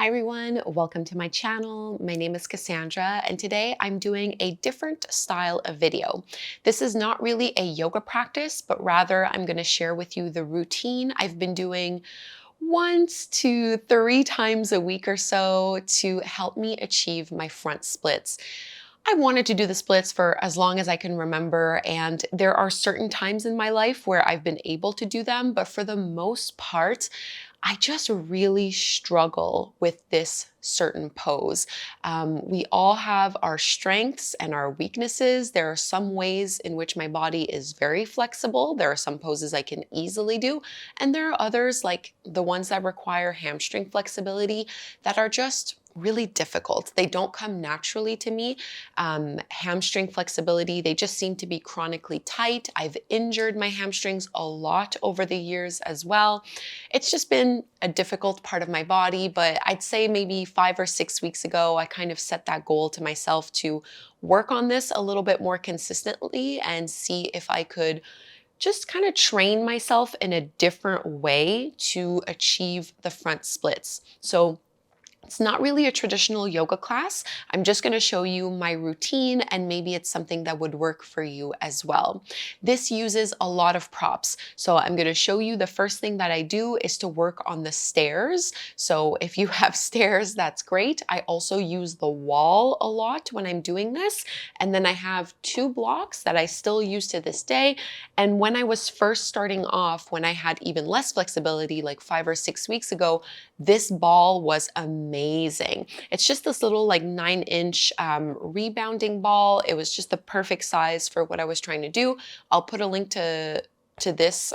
Hi everyone, welcome to my channel. My name is Cassandra and today I'm doing a different style of video. This is not really a yoga practice, but rather I'm going to share with you the routine I've been doing once to 3 times a week or so to help me achieve my front splits. I wanted to do the splits for as long as I can remember, and there are certain times in my life where I've been able to do them, but for the most part, I just really struggle with this certain pose. We all have our strengths and our weaknesses. There are some ways in which my body is very flexible. There are some poses I can easily do, and there are others, like the ones that require hamstring flexibility, that are just really difficult. They don't come naturally to me. Hamstring flexibility, they just seem to be chronically tight. I've injured my hamstrings a lot over the years as well. It's just been a difficult part of my body, but I'd say maybe 5 or 6 weeks ago, I kind of set that goal to myself to work on this a little bit more consistently and see if I could just kind of train myself in a different way to achieve the front splits. So it's not really a traditional yoga class. I'm just going to show you my routine and maybe it's something that would work for you as well. This uses a lot of props. So I'm going to show you the first thing that I do is to work on the stairs. So if you have stairs, that's great. I also use the wall a lot when I'm doing this. And then I have 2 blocks that I still use to this day. And when I was first starting off, when I had even less flexibility, like 5 or 6 weeks ago, this ball was amazing. It's just this little like 9-inch rebounding ball. It was just the perfect size for what I was trying to do. I'll put a link to this.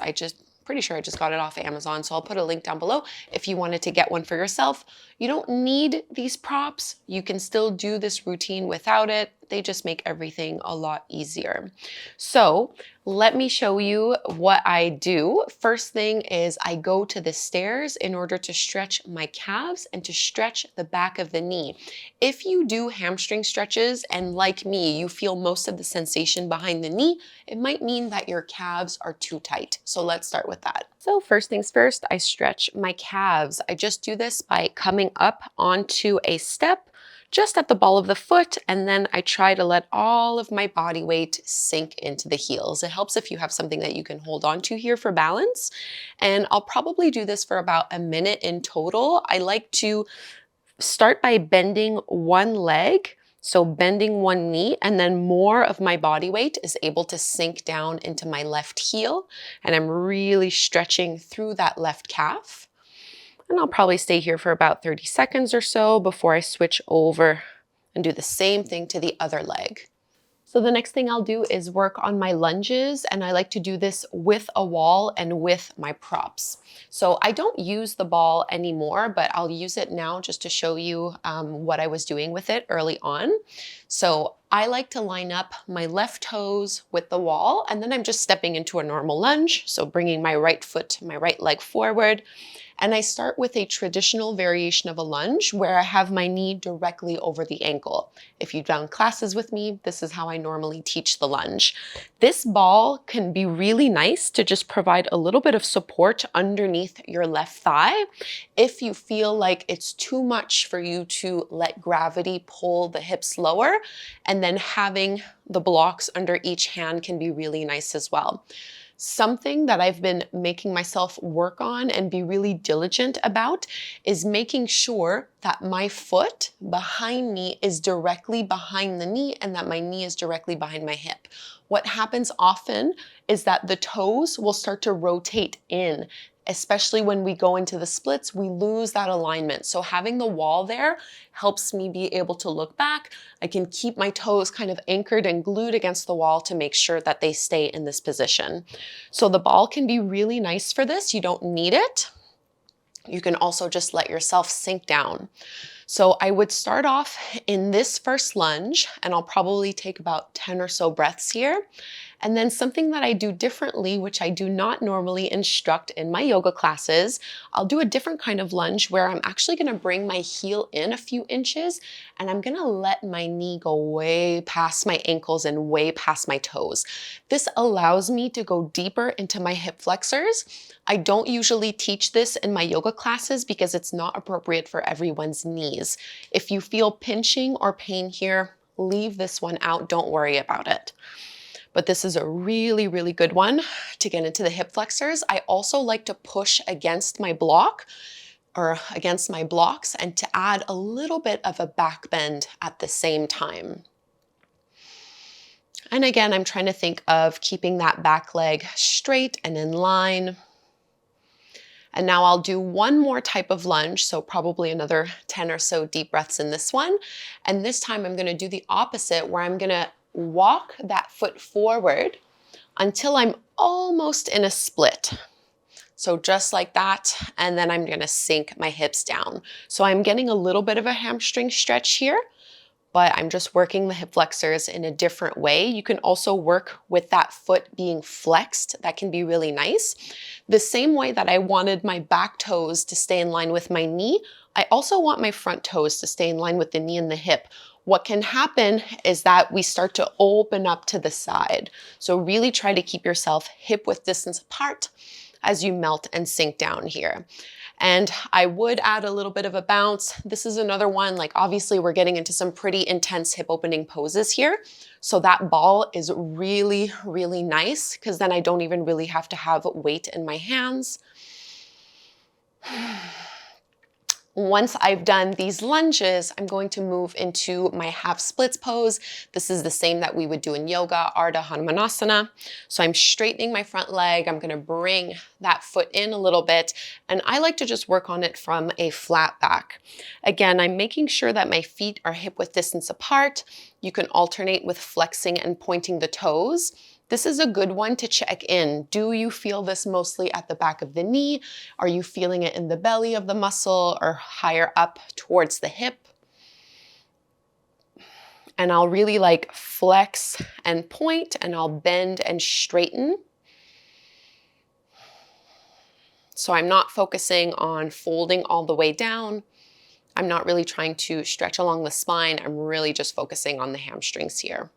Pretty sure I just got it off Amazon, so I'll put a link down below if you wanted to get one for yourself. You don't need these props. You can still do this routine without it. They just make everything a lot easier. So let me show you what I do. First thing is I go to the stairs in order to stretch my calves and to stretch the back of the knee. If you do hamstring stretches and like me, you feel most of the sensation behind the knee, it might mean that your calves are too tight. So let's start with that. So first things first, I stretch my calves. I just do this by coming up onto a step just at the ball of the foot, and then I try to let all of my body weight sink into the heels. It helps if you have something that you can hold on to here for balance. And I'll probably do this for about a minute in total. I like to start by bending one leg, so bending one knee, and then more of my body weight is able to sink down into my left heel, and I'm really stretching through that left calf. And I'll probably stay here for about 30 seconds or so before I switch over and do the same thing to the other leg. So the next thing I'll do is work on my lunges, and I like to do this with a wall and with my props. So I don't use the ball anymore, but I'll use it now just to show you what I was doing with it early on. So I like to line up my left toes with the wall, and then I'm just stepping into a normal lunge. So bringing my right foot, my right leg forward. And I start with a traditional variation of a lunge where I have my knee directly over the ankle. If you've done classes with me, this is how I normally teach the lunge. This ball can be really nice to just provide a little bit of support underneath your left thigh if you feel like it's too much for you to let gravity pull the hips lower, and then having the blocks under each hand can be really nice as well. Something that I've been making myself work on and be really diligent about is making sure that my foot behind me is directly behind the knee and that my knee is directly behind my hip. What happens often is that the toes will start to rotate in. Especially when we go into the splits, we lose that alignment. So having the wall there helps me be able to look back. I can keep my toes kind of anchored and glued against the wall to make sure that they stay in this position. So the ball can be really nice for this. You don't need it. You can also just let yourself sink down. So I would start off in this first lunge, and I'll probably take about 10 or so breaths here. And then something that I do differently, which I do not normally instruct in my yoga classes, I'll do a different kind of lunge where I'm actually gonna bring my heel in a few inches and I'm gonna let my knee go way past my ankles and way past my toes. This allows me to go deeper into my hip flexors. I don't usually teach this in my yoga classes because it's not appropriate for everyone's knees. If you feel pinching or pain here, leave this one out, don't worry about it. But this is a really, really good one to get into the hip flexors. I also like to push against my block or against my blocks and to add a little bit of a back bend at the same time. And again, I'm trying to think of keeping that back leg straight and in line. And now I'll do one more type of lunge, so probably another 10 or so deep breaths in this one. And this time I'm gonna do the opposite, where I'm gonna walk that foot forward until I'm almost in a split. So just like that, and then I'm gonna sink my hips down. So I'm getting a little bit of a hamstring stretch here, but I'm just working the hip flexors in a different way. You can also work with that foot being flexed. That can be really nice. The same way that I wanted my back toes to stay in line with my knee, I also want my front toes to stay in line with the knee and the hip. What can happen is that we start to open up to the side. So really try to keep yourself hip width distance apart as you melt and sink down here. And I would add a little bit of a bounce. This is another one, like obviously we're getting into some pretty intense hip opening poses here. So that ball is really, really nice because then I don't even really have to have weight in my hands. Once I've done these lunges, I'm going to move into my half splits pose. This is the same that we would do in yoga, Ardha Hanumanasana. So I'm straightening my front leg. I'm gonna bring that foot in a little bit, and I like to just work on it from a flat back. Again, I'm making sure that my feet are hip width distance apart. You can alternate with flexing and pointing the toes. This is a good one to check in. Do you feel this mostly at the back of the knee? Are you feeling it in the belly of the muscle or higher up towards the hip? And I'll really like flex and point, and I'll bend and straighten. So I'm not focusing on folding all the way down. I'm not really trying to stretch along the spine. I'm really just focusing on the hamstrings here.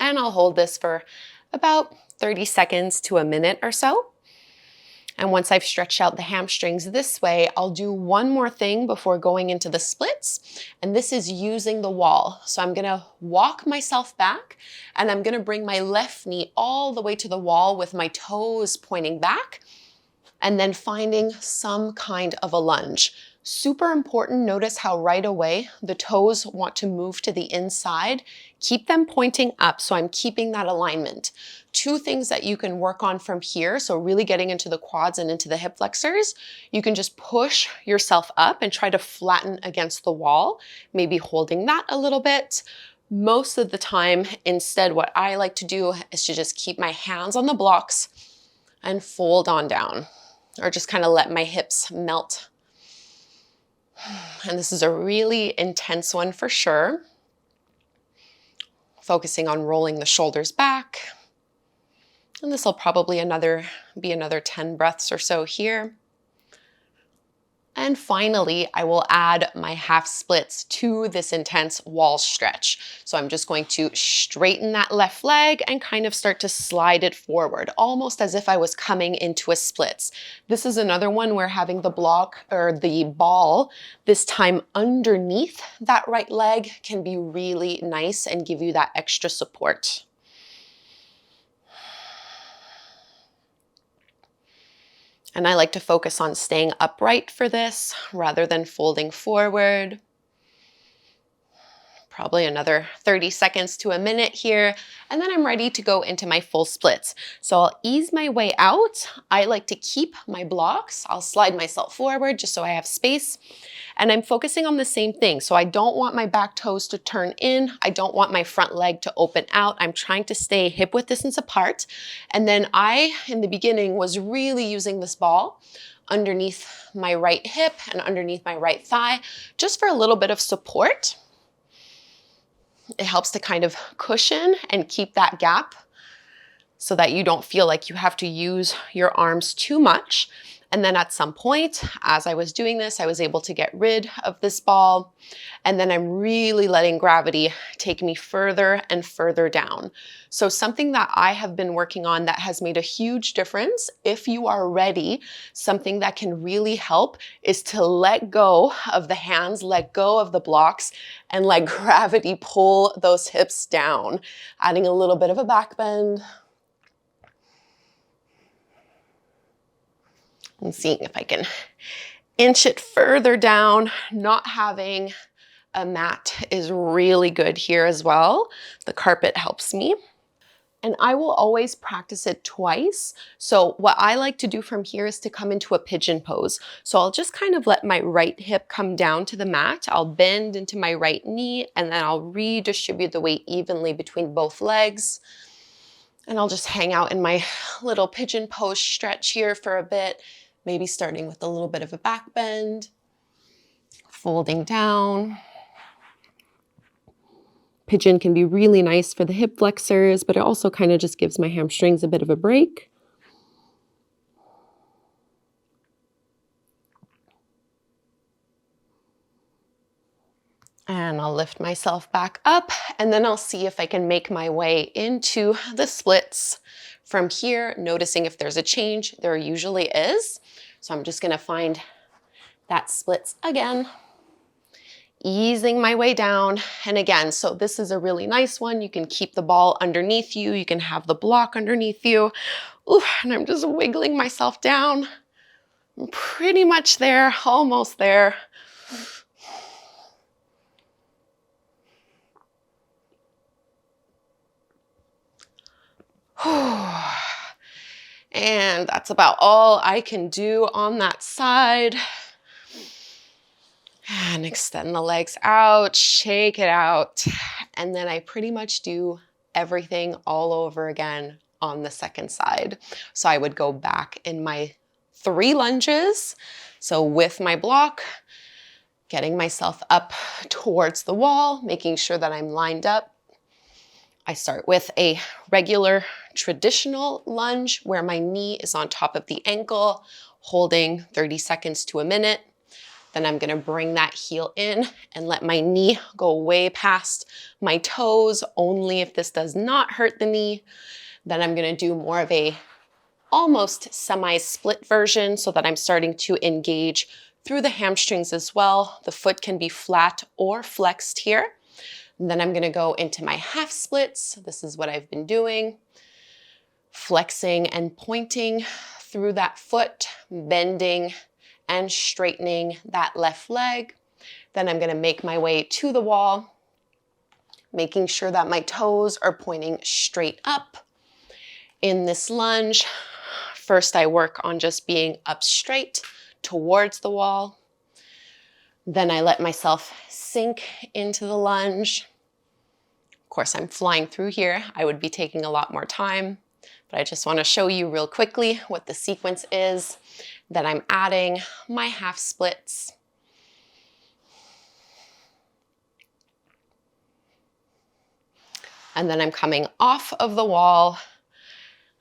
And I'll hold this for about 30 seconds to a minute or so. And once I've stretched out the hamstrings this way, I'll do one more thing before going into the splits. And this is using the wall. So I'm gonna walk myself back and I'm gonna bring my left knee all the way to the wall with my toes pointing back and then finding some kind of a lunge. Super important, notice how right away the toes want to move to the inside. Keep them pointing up, so I'm keeping that alignment. Two things that you can work on from here, so really getting into the quads and into the hip flexors. You can just push yourself up and try to flatten against the wall, maybe holding that a little bit. Most of the time, instead, what I like to do is to just keep my hands on the blocks and fold on down, or just kind of let my hips melt. And this is a really intense one for sure. Focusing on rolling the shoulders back. And this will probably be another 10 breaths or so here. And finally, I will add my half splits to this intense wall stretch. So I'm just going to straighten that left leg and kind of start to slide it forward, almost as if I was coming into a splits. This is another one where having the block or the ball this time underneath that right leg can be really nice and give you that extra support. And I like to focus on staying upright for this rather than folding forward. Probably another 30 seconds to a minute here, and then I'm ready to go into my full splits. So I'll ease my way out. I like to keep my blocks. I'll slide myself forward just so I have space. And I'm focusing on the same thing. So I don't want my back toes to turn in. I don't want my front leg to open out. I'm trying to stay hip width distance apart. And then in the beginning, was really using this ball underneath my right hip and underneath my right thigh, just for a little bit of support. It helps to kind of cushion and keep that gap so that you don't feel like you have to use your arms too much. And then at some point, as I was doing this, I was able to get rid of this ball. And then I'm really letting gravity take me further and further down. So something that I have been working on that has made a huge difference, if you are ready, something that can really help is to let go of the hands, let go of the blocks, and let gravity pull those hips down. Adding a little bit of a back bend. And seeing if I can inch it further down. Not having a mat is really good here as well. The carpet helps me. And I will always practice it twice. So what I like to do from here is to come into a pigeon pose. So I'll just kind of let my right hip come down to the mat. I'll bend into my right knee, and then I'll redistribute the weight evenly between both legs. And I'll just hang out in my little pigeon pose stretch here for a bit. Maybe starting with a little bit of a back bend, folding down. Pigeon can be really nice for the hip flexors, but it also kind of just gives my hamstrings a bit of a break. And I'll lift myself back up, and then I'll see if I can make my way into the splits from here, noticing if there's a change. There usually is. So I'm just gonna find that splits again, easing my way down. And again, so this is a really nice one. You can keep the ball underneath you. You can have the block underneath you. Ooh, and I'm just wiggling myself down. I'm pretty much there, almost there. And that's about all I can do on that side. And extend the legs out, shake it out. And then I pretty much do everything all over again on the second side. So I would go back in my 3 lunges. So with my block, getting myself up towards the wall, making sure that I'm lined up. I start with a regular traditional lunge where my knee is on top of the ankle, holding 30 seconds to a minute. Then I'm gonna bring that heel in and let my knee go way past my toes, only if this does not hurt the knee. Then I'm gonna do more of a almost semi-split version so that I'm starting to engage through the hamstrings as well. The foot can be flat or flexed here. And then I'm gonna go into my half splits. This is what I've been doing. Flexing and pointing through that foot, bending and straightening that left leg. Then I'm gonna make my way to the wall, making sure that my toes are pointing straight up. In this lunge, first I work on just being up straight towards the wall. Then I let myself sink into the lunge. Of course, I'm flying through here. I would be taking a lot more time, but I just want to show you real quickly what the sequence is. Then I'm adding my half splits. And then I'm coming off of the wall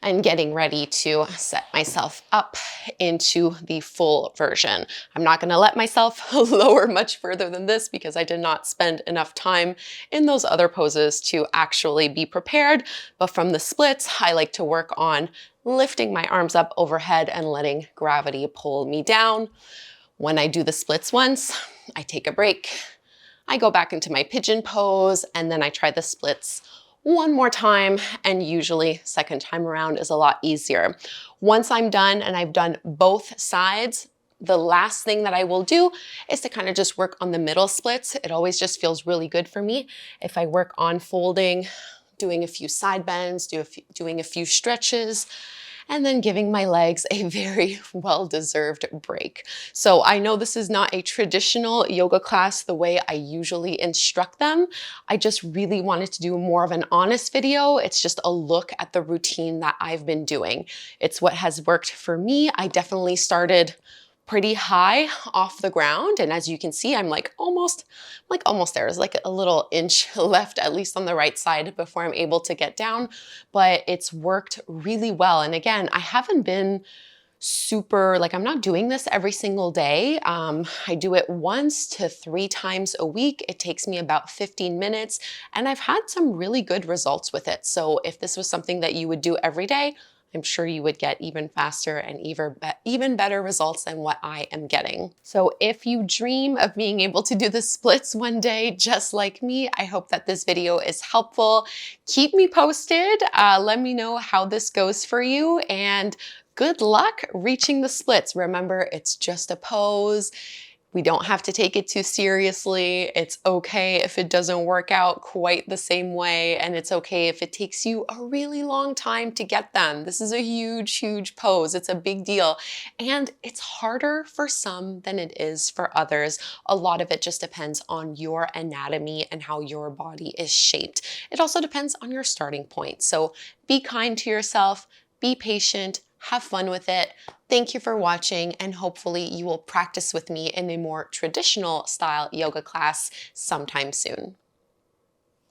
and getting ready to set myself up into the full version. I'm not gonna let myself lower much further than this because I did not spend enough time in those other poses to actually be prepared. But from the splits, I like to work on lifting my arms up overhead and letting gravity pull me down. When I do the splits once, I take a break. I go back into my pigeon pose, and then I try the splits one more time, and usually second time around is a lot easier. Once I'm done and I've done both sides, the last thing that I will do is to kind of just work on the middle splits. It always just feels really good for me if I work on folding, doing a few side bends, doing a few stretches, and then giving my legs a very well-deserved break. So I know this is not a traditional yoga class the way I usually instruct them. I just really wanted to do more of an honest video. It's just a look at the routine that I've been doing. It's what has worked for me. I definitely started pretty high off the ground. And as you can see, I'm like almost there. There's like a little inch left, at least on the right side, before I'm able to get down. But it's worked really well. And again, I haven't been super, like I'm not doing this every single day. I do it 1 to 3 times a week. It takes me about 15 minutes and I've had some really good results with it. So if this was something that you would do every day, I'm sure you would get even faster and even better results than what I am getting. So if you dream of being able to do the splits one day, just like me, I hope that this video is helpful. Keep me posted. Let me know how this goes for you, and good luck reaching the splits. Remember, it's just a pose. We don't have to take it too seriously. It's okay if it doesn't work out quite the same way, and it's okay if it takes you a really long time to get them. This is a huge, huge pose. It's a big deal, and it's harder for some than it is for others. A lot of it just depends on your anatomy and how your body is shaped. It also depends on your starting point. So be kind to yourself, be patient, have fun with it. Thank you for watching, and hopefully you will practice with me in a more traditional style yoga class sometime soon.